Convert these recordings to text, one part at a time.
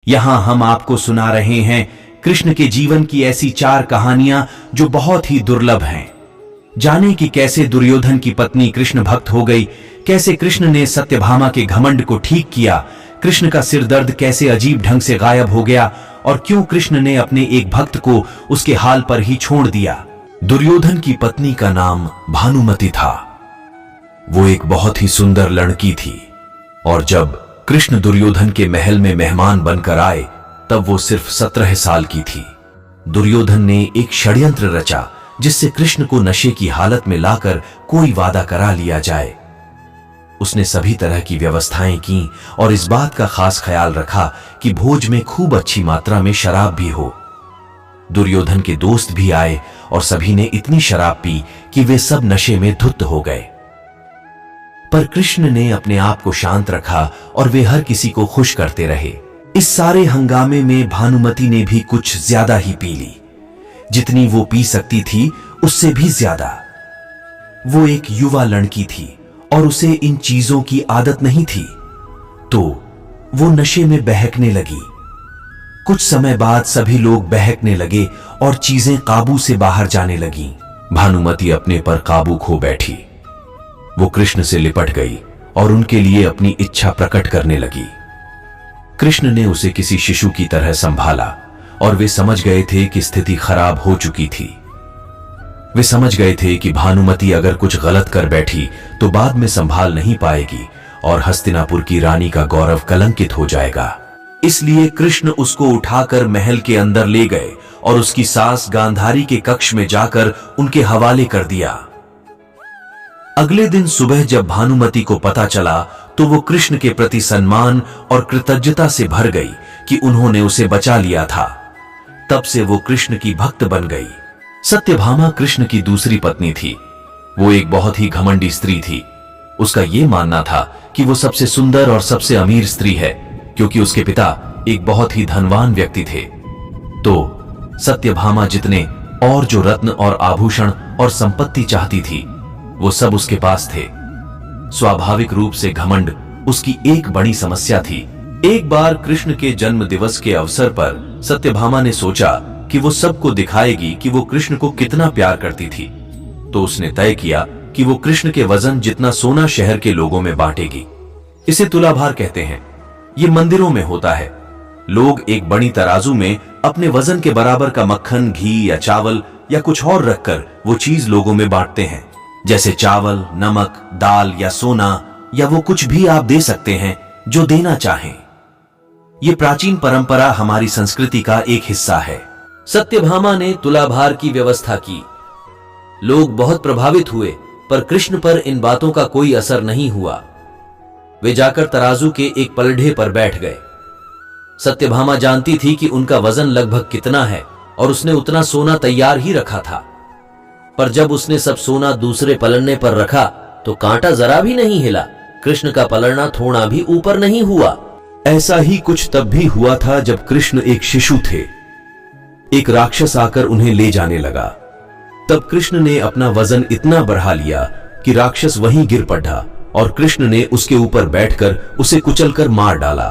यहां हम आपको सुना रहे हैं कृष्ण के जीवन की ऐसी 4 कहानियां जो बहुत ही दुर्लभ हैं। जाने कि कैसे दुर्योधन की पत्नी कृष्ण भक्त हो गई, कैसे कृष्ण ने सत्यभामा के घमंड को ठीक किया, कृष्ण का सिर दर्द कैसे अजीब ढंग से गायब हो गया और क्यों कृष्ण ने अपने एक भक्त को उसके हाल पर ही छोड़ दिया। दुर्योधन की पत्नी का नाम भानुमति था। वो एक बहुत ही सुंदर लड़की थी और जब कृष्ण दुर्योधन के महल में मेहमान बनकर आए तब वो सिर्फ 17 साल की थी। दुर्योधन ने एक षड्यंत्र रचा जिससे कृष्ण को नशे की हालत में लाकर कोई वादा करा लिया जाए। उसने सभी तरह की व्यवस्थाएं की और इस बात का खास ख्याल रखा कि भोज में खूब अच्छी मात्रा में शराब भी हो। दुर्योधन के दोस्त भी आए और सभी ने इतनी शराब पी कि वे सब नशे में धुत हो गए। पर कृष्ण ने अपने आप को शांत रखा और वे हर किसी को खुश करते रहे। इस सारे हंगामे में भानुमति ने भी कुछ ज्यादा ही पी ली। जितनी वो पी सकती थी उससे भी ज्यादा। वो एक युवा लड़की थी और उसे इन चीजों की आदत नहीं थी, तो वो नशे में बहकने लगी। कुछ समय बाद सभी लोग बहकने लगे और चीजें काबू से बाहर जाने लगीं। भानुमति अपने पर काबू खो बैठी। वो कृष्ण से लिपट गई और उनके लिए अपनी इच्छा प्रकट करने लगी। कृष्ण ने उसे किसी शिशु की तरह संभाला और वे समझ गए थे कि स्थिति खराब हो चुकी थी। वे समझ गए थे कि भानुमति अगर कुछ गलत कर बैठी तो बाद में संभाल नहीं पाएगी और हस्तिनापुर की रानी का गौरव कलंकित हो जाएगा। इसलिए कृष्ण उसको उठाकर महल के अंदर ले गए और उसकी सास गांधारी के कक्ष में जाकर उनके हवाले कर दिया। अगले दिन सुबह जब भानुमति को पता चला तो वो कृष्ण के प्रति सम्मान और कृतज्ञता से भर गई कि उन्होंने उसे बचा लिया था। तब से वो कृष्ण की भक्त बन गई। सत्यभामा कृष्ण की दूसरी पत्नी थी। वो एक बहुत ही घमंडी स्त्री थी। उसका ये मानना था कि वो सबसे सुंदर और सबसे अमीर स्त्री है क्योंकि उसके पिता एक बहुत ही धनवान व्यक्ति थे। तो सत्यभामा जितने और जो रत्न और आभूषण और संपत्ति चाहती थी वो सब उसके पास थे। स्वाभाविक रूप से घमंड उसकी एक बड़ी समस्या थी। एक बार कृष्ण के जन्म दिवस के अवसर पर सत्यभामा ने सोचा कि वो सबको दिखाएगी कि वो कृष्ण को कितना प्यार करती थी। तो उसने तय किया कि वो कृष्ण के वजन जितना सोना शहर के लोगों में बांटेगी। इसे तुलाभार कहते हैं। ये मंदिरों में होता है। लोग एक बड़ी तराजू में अपने वजन के बराबर का मक्खन, घी या चावल या कुछ और रखकर वो चीज लोगों में बांटते हैं, जैसे चावल, नमक, दाल या सोना, या वो कुछ भी आप दे सकते हैं जो देना चाहें। ये प्राचीन परंपरा हमारी संस्कृति का एक हिस्सा है। सत्यभामा ने तुलाभार की व्यवस्था की। लोग बहुत प्रभावित हुए, पर कृष्ण पर इन बातों का कोई असर नहीं हुआ। वे जाकर तराजू के एक पलढ़े पर बैठ गए। सत्यभामा जानती थी कि उनका वजन लगभग कितना है और उसने उतना सोना तैयार ही रखा था। पर जब उसने सब सोना दूसरे पलड़ने पर रखा तो कांटा जरा भी नहीं हिला। कृष्ण का पलड़ना थोड़ा भी ऊपर नहीं हुआ। ऐसा ही कुछ तब भी हुआ था जब कृष्ण एक शिशु थे। एक राक्षस आकर उन्हें ले जाने लगा। तब कृष्ण ने अपना वजन इतना बढ़ा लिया कि राक्षस वहीं गिर पड़ा और कृष्ण ने उसके ऊपर बैठकर उसे कुचलकर मार डाला।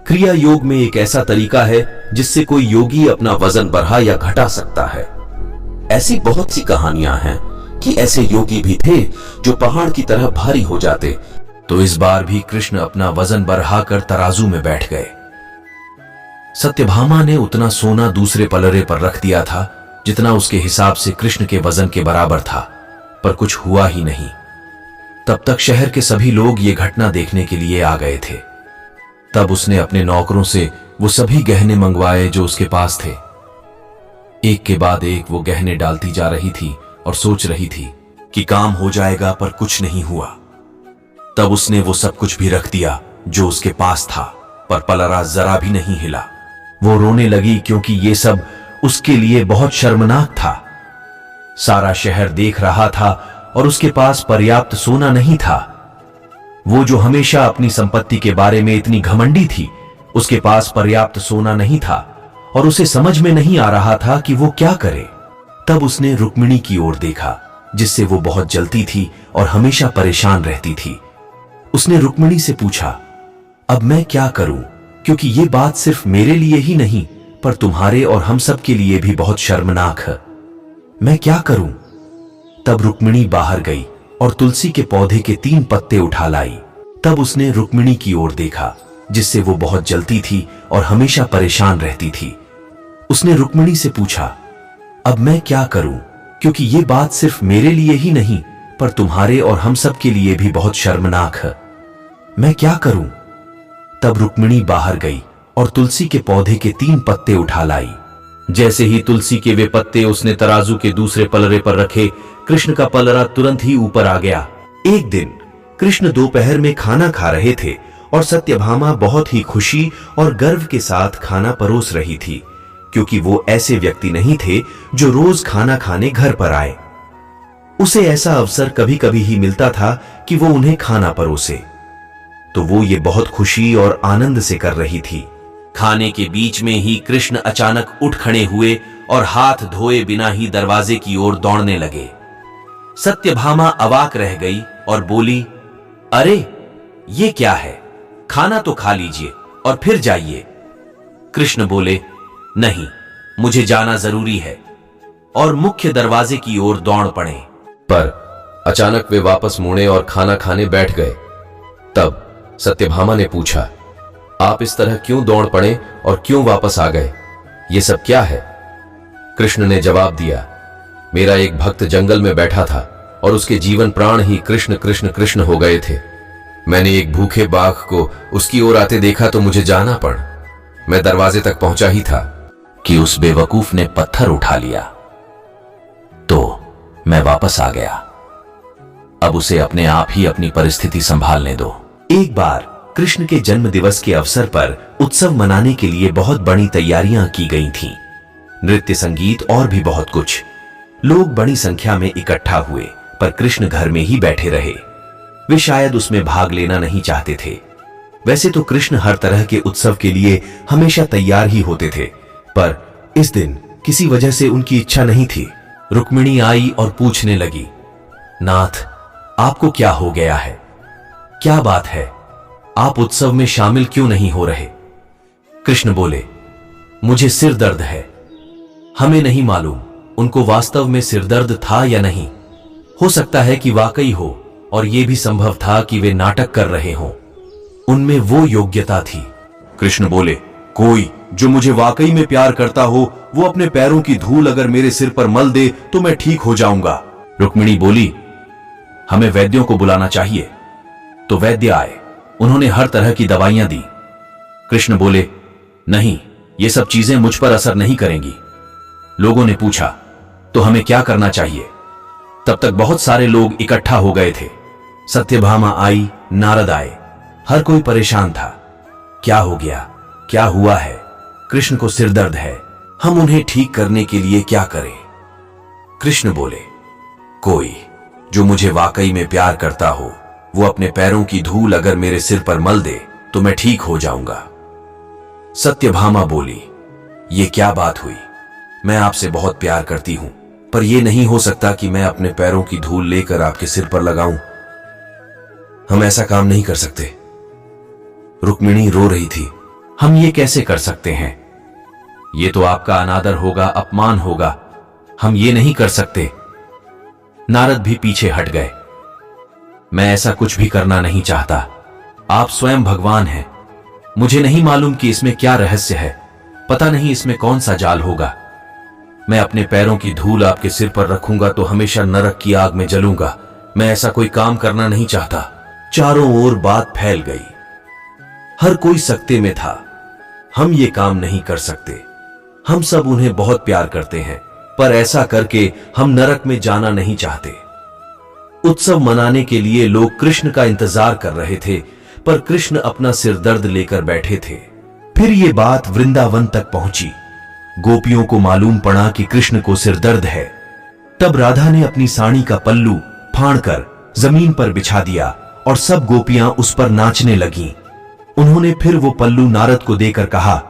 क्रिया योग में एक ऐसा तरीका है जिससे कोई योगी अपना वजन बढ़ा या घटा सकता है। ऐसी बहुत सी कहानियां हैं कि ऐसे योगी भी थे जो पहाड़ की तरह भारी हो जाते। तो इस बार भी कृष्ण अपना वजन बढ़ाकर तराजू में बैठ गए। सत्यभामा ने उतना सोना दूसरे पलड़े पर रख दिया था जितना उसके हिसाब से कृष्ण के वजन के बराबर था, पर कुछ हुआ ही नहीं। तब तक शहर के सभी लोग ये घटना देखने के लिए आ गए थे। तब उसने अपने नौकरों से वो सभी गहने मंगवाए जो उसके पास थे। एक के बाद एक वो गहने डालती जा रही थी और सोच रही थी कि काम हो जाएगा, पर कुछ नहीं हुआ। तब उसने वो सब कुछ भी रख दिया जो उसके पास था, पर पलड़ा जरा भी नहीं हिला। वो रोने लगी क्योंकि ये सब उसके लिए बहुत शर्मनाक था। सारा शहर देख रहा था और उसके पास पर्याप्त सोना नहीं था। वो जो हमेशा अपनी संपत्ति के बारे में इतनी घमंडी थी, उसके पास पर्याप्त सोना नहीं था और उसे समझ में नहीं आ रहा था कि वो क्या करे। तब उसने रुक्मिणी की ओर देखा जिससे वो बहुत जलती थी और हमेशा परेशान रहती थी। उसने रुक्मिणी से पूछा, अब मैं क्या करूं? क्योंकि ये बात सिर्फ मेरे लिए ही नहीं पर तुम्हारे और हम सब के लिए भी बहुत शर्मनाक है। मैं क्या करूं? तब रुक्मिणी बाहर गई और तुलसी के पौधे के 3 पत्ते उठा लाई। तब उसने रुक्मिणी की ओर देखा, जिससे वो बहुत जलती थी और हमेशा परेशान रहती थी। उसने रुक्मिणी से पूछा, अब मैं क्या करूं? क्योंकि ये बात सिर्फ मेरे लिए ही नहीं पर तुम्हारे और हम सब के लिए भी बहुत शर्मनाक है। मैं क्या करूं? तब रुक्मिणी बाहर गई और तुलसी के पौधे के 3 पत्ते उठा लाई। जैसे ही तुलसी के वे पत्ते उसने तराजू के दूसरे पलड़े पर रखे, कृष्ण का पलड़ा तुरंत ही ऊपर आ गया। एक दिन कृष्ण दोपहर में खाना खा रहे थे और सत्यभामा बहुत ही खुशी और गर्व के साथ खाना परोस रही थी, क्योंकि वो ऐसे व्यक्ति नहीं थे जो रोज खाना खाने घर पर आए। उसे ऐसा अवसर कभी कभी ही मिलता था कि वो उन्हें खाना परोसे, तो वो ये बहुत खुशी और आनंद से कर रही थी। खाने के बीच में ही कृष्ण अचानक उठ खड़े हुए और हाथ धोए बिना ही दरवाजे की ओर दौड़ने लगे। सत्यभामा अवाक रह गई और बोली, अरे ये क्या है? खाना तो खा लीजिए और फिर जाइए। कृष्ण बोले, नहीं, मुझे जाना जरूरी है, और मुख्य दरवाजे की ओर दौड़ पड़े। पर अचानक वे वापस मुड़े और खाना खाने बैठ गए। तब सत्यभामा ने पूछा, आप इस तरह क्यों दौड़ पड़े और क्यों वापस आ गए? ये सब क्या है? कृष्ण ने जवाब दिया, मेरा एक भक्त जंगल में बैठा था और उसके जीवन प्राण ही कृष्ण कृष्ण कृष्ण हो गए थे। मैंने एक भूखे बाघ को उसकी ओर आते देखा तो मुझे जाना पड़। मैं दरवाजे तक पहुंचा ही था कि उस बेवकूफ ने पत्थर उठा लिया, तो मैं वापस आ गया। अब उसे अपने आप ही अपनी परिस्थिति संभालने दो। एक बार कृष्ण के जन्म दिवस के अवसर पर उत्सव मनाने के लिए बहुत बड़ी तैयारियां की गई थीं। नृत्य, संगीत और भी बहुत कुछ। लोग बड़ी संख्या में इकट्ठा हुए, पर कृष्ण घर में ही बैठे रहे। वे शायद उसमें भाग लेना नहीं चाहते थे। वैसे तो कृष्ण हर तरह के उत्सव के लिए हमेशा तैयार ही होते थे, पर इस दिन किसी वजह से उनकी इच्छा नहीं थी। रुक्मिणी आई और पूछने लगी, नाथ, आपको क्या हो गया है? क्या बात है? आप उत्सव में शामिल क्यों नहीं हो रहे? कृष्ण बोले, मुझे सिर दर्द है। हमें नहीं मालूम उनको वास्तव में सिर दर्द था या नहीं। हो सकता है कि वाकई हो, और यह भी संभव था कि वे नाटक कर रहे हों। उनमें वो योग्यता थी। कृष्ण बोले, कोई जो मुझे वाकई में प्यार करता हो, वो अपने पैरों की धूल अगर मेरे सिर पर मल दे तो मैं ठीक हो जाऊंगा। रुक्मिणी बोली, हमें वैद्यों को बुलाना चाहिए। तो वैद्य आए। उन्होंने हर तरह की दवाइयां दी। कृष्ण बोले, नहीं, ये सब चीजें मुझ पर असर नहीं करेंगी। लोगों ने पूछा, तो हमें क्या करना चाहिए? तब तक बहुत सारे लोग इकट्ठा हो गए थे। सत्यभामा आई, नारद आए। हर कोई परेशान था। क्या हो गया? क्या हुआ है? कृष्ण को सिर दर्द है, हम उन्हें ठीक करने के लिए क्या करें? कृष्ण बोले, कोई जो मुझे वाकई में प्यार करता हो, वो अपने पैरों की धूल अगर मेरे सिर पर मल दे तो मैं ठीक हो जाऊंगा। सत्यभामा बोली, ये क्या बात हुई? मैं आपसे बहुत प्यार करती हूं, पर यह नहीं हो सकता कि मैं अपने पैरों की धूल लेकर आपके सिर पर लगाऊं। हम ऐसा काम नहीं कर सकते। रुक्मिणी रो रही थी। हम ये कैसे कर सकते हैं? ये तो आपका अनादर होगा, अपमान होगा। हम ये नहीं कर सकते। नारद भी पीछे हट गए। मैं ऐसा कुछ भी करना नहीं चाहता। आप स्वयं भगवान हैं। मुझे नहीं मालूम कि इसमें क्या रहस्य है। पता नहीं इसमें कौन सा जाल होगा। मैं अपने पैरों की धूल आपके सिर पर रखूंगा तो हमेशा नरक की आग में जलूंगा। मैं ऐसा कोई काम करना नहीं चाहता। चारों ओर बात फैल गई। हर कोई सकते में था। हम ये काम नहीं कर सकते। हम सब उन्हें बहुत प्यार करते हैं, पर ऐसा करके हम नरक में जाना नहीं चाहते। उत्सव मनाने के लिए लोग कृष्ण का इंतजार कर रहे थे, पर कृष्ण अपना सिर दर्द लेकर बैठे थे। फिर ये बात वृंदावन तक पहुंची। गोपियों को मालूम पड़ा कि कृष्ण को सिर दर्द है। तब राधा ने अपनी साड़ी का पल्लू फाड़कर जमीन पर बिछा दिया और सब गोपियां उस पर नाचने लगीं। उन्होंने फिर वो पल्लू नारद को देकर कहा,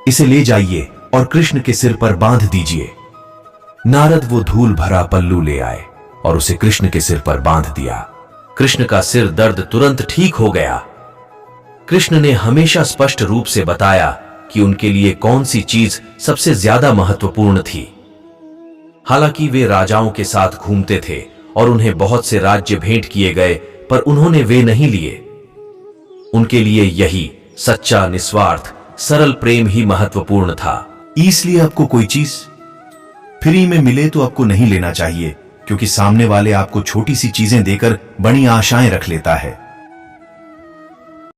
इसे ले जाइए और कृष्ण के सिर पर बांध दीजिए। नारद वो धूल भरा पल्लू ले आए और उसे कृष्ण के सिर पर बांध दिया। कृष्ण का सिर दर्द तुरंत ठीक हो गया। कृष्ण ने हमेशा स्पष्ट रूप से बताया कि उनके लिए कौन सी चीज सबसे ज्यादा महत्वपूर्ण थी। हालांकि वे राजाओं के साथ घूमते थे और उन्हें बहुत से राज्य भेंट किए गए, पर उन्होंने वे नहीं लिए। उनके लिए यही सच्चा, निस्वार्थ, सरल प्रेम ही महत्वपूर्ण था। इसलिए आपको कोई चीज फ्री में मिले तो आपको नहीं लेना चाहिए, क्योंकि सामने वाले आपको छोटी सी चीजें देकर बड़ी आशाएं रख लेता है।